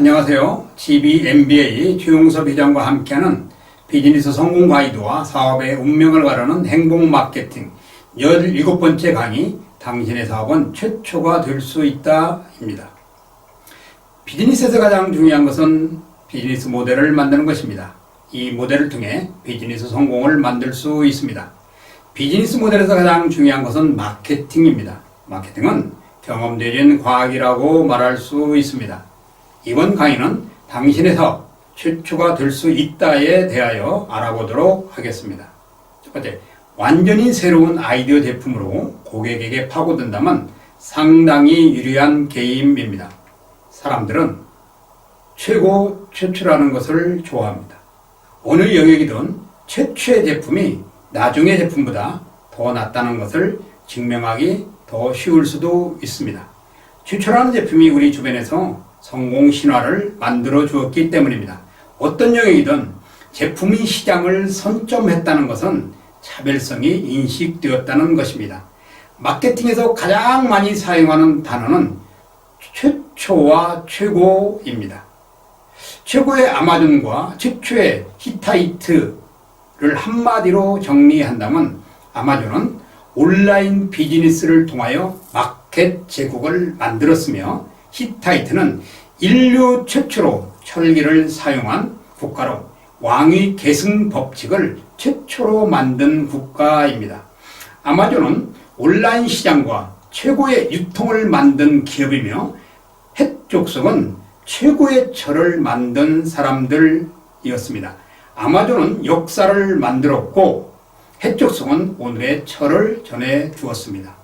안녕하세요. GBMBA 최용섭 회장과 함께하는 비즈니스 성공 가이드와 사업의 운명을 가르는 행복 마케팅 17번째 강의, 당신의 사업은 최초가 될 수 있다 입니다. 비즈니스에서 가장 중요한 것은 비즈니스 모델을 만드는 것입니다. 이 모델을 통해 비즈니스 성공을 만들 수 있습니다. 비즈니스 모델에서 가장 중요한 것은 마케팅입니다. 마케팅은 경험되진 과학이라고 말할 수 있습니다. 이번 강의는 당신의 사업 최초가 될 수 있다에 대하여 알아보도록 하겠습니다. 첫 번째, 완전히 새로운 아이디어 제품으로 고객에게 파고든다면 상당히 유리한 게임입니다. 사람들은 최초라는 것을 좋아합니다. 어느 영역이든 최초의 제품이 나중의 제품보다 더 낫다는 것을 증명하기 더 쉬울 수도 있습니다. 최초라는 제품이 우리 주변에서 성공 신화를 만들어 주었기 때문입니다. 어떤 영역이든 제품이 시장을 선점했다는 것은 차별성이 인식되었다는 것입니다. 마케팅에서 가장 많이 사용하는 단어는 최초와 최고입니다. 최고의 아마존과 최초의 히타이트를 한마디로 정리한다면 아마존은 온라인 비즈니스를 통하여 마켓 제국을 만들었으며 히타이트는 인류 최초로 철기를 사용한 국가로 왕위 계승 법칙을 최초로 만든 국가입니다. 아마존은 온라인 시장과 최고의 유통을 만든 기업이며 햇족속은 최고의 철을 만든 사람들이었습니다. 아마존은 역사를 만들었고 햇족속은 오늘의 철을 전해 주었습니다.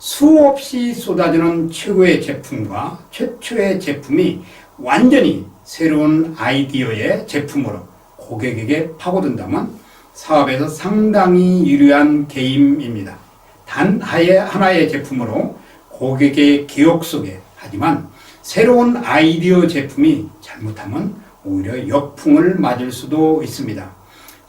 수없이 쏟아지는 최고의 제품과 최초의 제품이 완전히 새로운 아이디어의 제품으로 고객에게 파고든다면 사업에서 상당히 유리한 게임입니다. 단 하나의 제품으로 고객의 기억 속에, 하지만 새로운 아이디어 제품이 잘못하면 오히려 역풍을 맞을 수도 있습니다.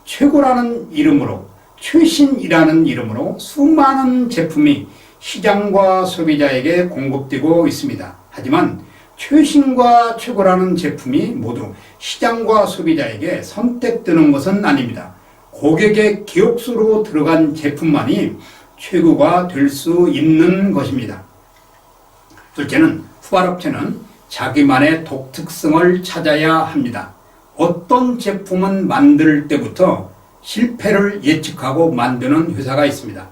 최고라는 이름으로, 최신이라는 이름으로 수많은 제품이 시장과 소비자에게 공급되고 있습니다. 하지만 최신과 최고라는 제품이 모두 시장과 소비자에게 선택되는 것은 아닙니다. 고객의 기억수로 들어간 제품만이 최고가 될 수 있는 것입니다. 둘째는 후발업체는 자기만의 독특성을 찾아야 합니다. 어떤 제품은 만들 때부터 실패를 예측하고 만드는 회사가 있습니다.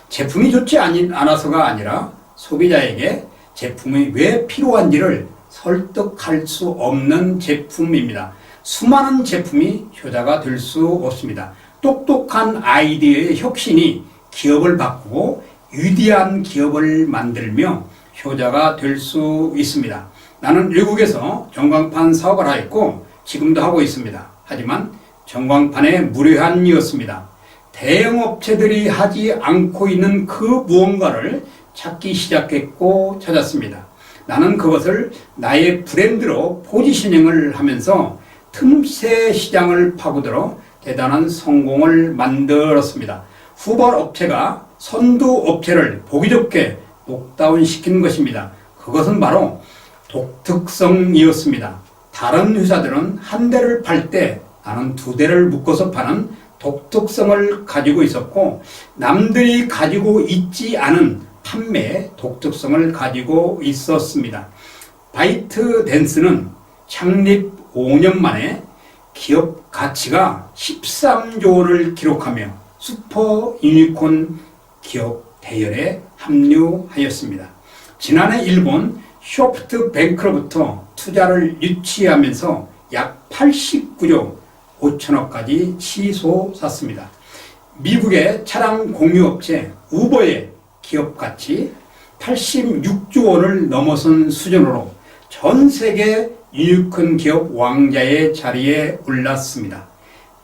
제품이 좋지 않아서가 아니라 소비자에게 제품이 왜 필요한지를 설득할 수 없는 제품입니다. 수많은 제품이 효자가 될 수 없습니다. 똑똑한 아이디어의 혁신이 기업을 바꾸고 위대한 기업을 만들며 효자가 될 수 있습니다. 나는 외국에서 전광판 사업을 하였고 지금도 하고 있습니다. 하지만 전광판의 무료한이었습니다. 대형 업체들이 하지 않고 있는 그 무언가를 찾기 시작했고 찾았습니다. 나는 그것을 나의 브랜드로 포지셔닝을 하면서 틈새 시장을 파고들어 대단한 성공을 만들었습니다. 후발 업체가 선두 업체를 보기 좋게 녹다운 시킨 것입니다. 그것은 바로 독특성이었습니다. 다른 회사들은 한 대를 팔 때 나는 두 대를 묶어서 파는 독특성을 가지고 있었고 남들이 가지고 있지 않은 판매의 독특성을 가지고 있었습니다. 바이트댄스는 창립 5년 만에 기업 가치가 13조 원을 기록하며 슈퍼 유니콘 기업 대열에 합류하였습니다. 지난해 일본 소프트뱅크로부터 투자를 유치하면서 약 89조 5천억까지 치솟았습니다. 미국의 차량 공유업체 우버의 기업 가치 86조 원을 넘어선 수준으로 전 세계 유니콘 기업 왕자의 자리에 올랐습니다.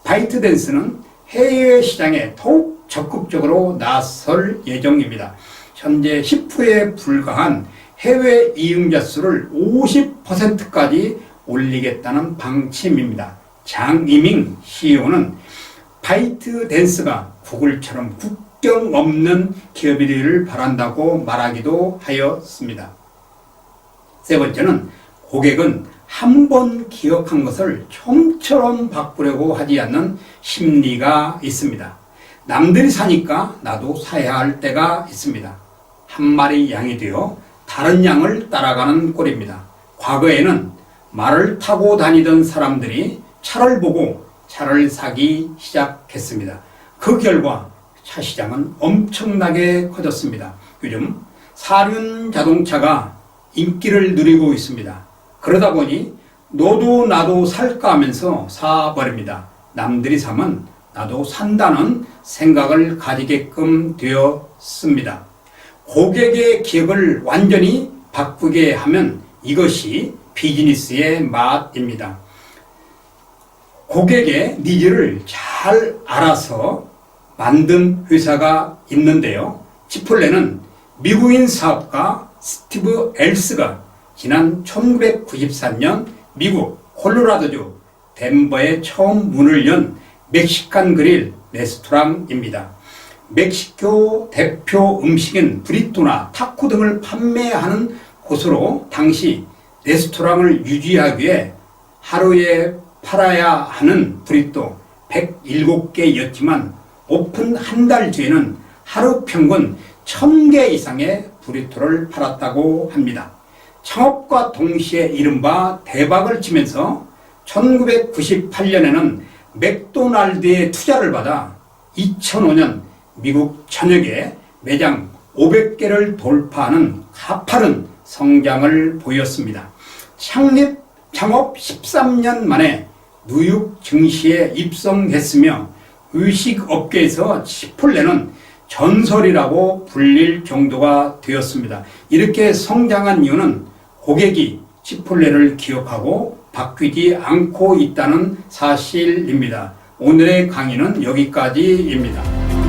바이트댄스는 해외 시장에 더욱 적극적으로 나설 예정입니다. 현재 10%에 불과한 해외 이용자 수를 50%까지 올리겠다는 방침입니다. 장이밍 CEO는 바이트댄스가 구글처럼 국경 없는 기업이 되기를 바란다고 말하기도 하였습니다. 세 번째는 고객은 한 번 기억한 것을 좀처럼 바꾸려고 하지 않는 심리가 있습니다. 남들이 사니까 나도 사야 할 때가 있습니다. 한 마리 양이 되어 다른 양을 따라가는 꼴입니다. 과거에는 말을 타고 다니던 사람들이 차를 보고 차를 사기 시작했습니다. 그 결과 차 시장은 엄청나게 커졌습니다. 요즘 사륜 자동차가 인기를 누리고 있습니다. 그러다 보니 너도 나도 살까 하면서 사버립니다. 남들이 사면 나도 산다는 생각을 가지게끔 되었습니다. 고객의 기억을 완전히 바꾸게 하면 이것이 비즈니스의 맛입니다. 고객의 니즈를 잘 알아서 만든 회사가 있는데요. 치폴레는 미국인 사업가 스티브 엘스가 지난 1994년 미국 콜로라도주 덴버에 처음 문을 연 멕시칸 그릴 레스토랑입니다. 멕시코 대표 음식인 브리또나 타코 등을 판매하는 곳으로 당시 레스토랑을 유지하기 위해 하루에 팔아야 하는 브리또 107개였지만 오픈 한 달 뒤에는 하루 평균 1000개 이상의 브리또를 팔았다고 합니다. 창업과 동시에 이른바 대박을 치면서 1998년에는 맥도날드의 투자를 받아 2005년 미국 전역에 매장 500개를 돌파하는 가파른 성장을 보였습니다. 창업 13년 만에 뉴욕 증시에 입성했으며 의식업계에서 치폴레는 전설이라고 불릴 정도가 되었습니다. 이렇게 성장한 이유는 고객이 치폴레를 기억하고 바뀌지 않고 있다는 사실입니다. 오늘의 강의는 여기까지입니다.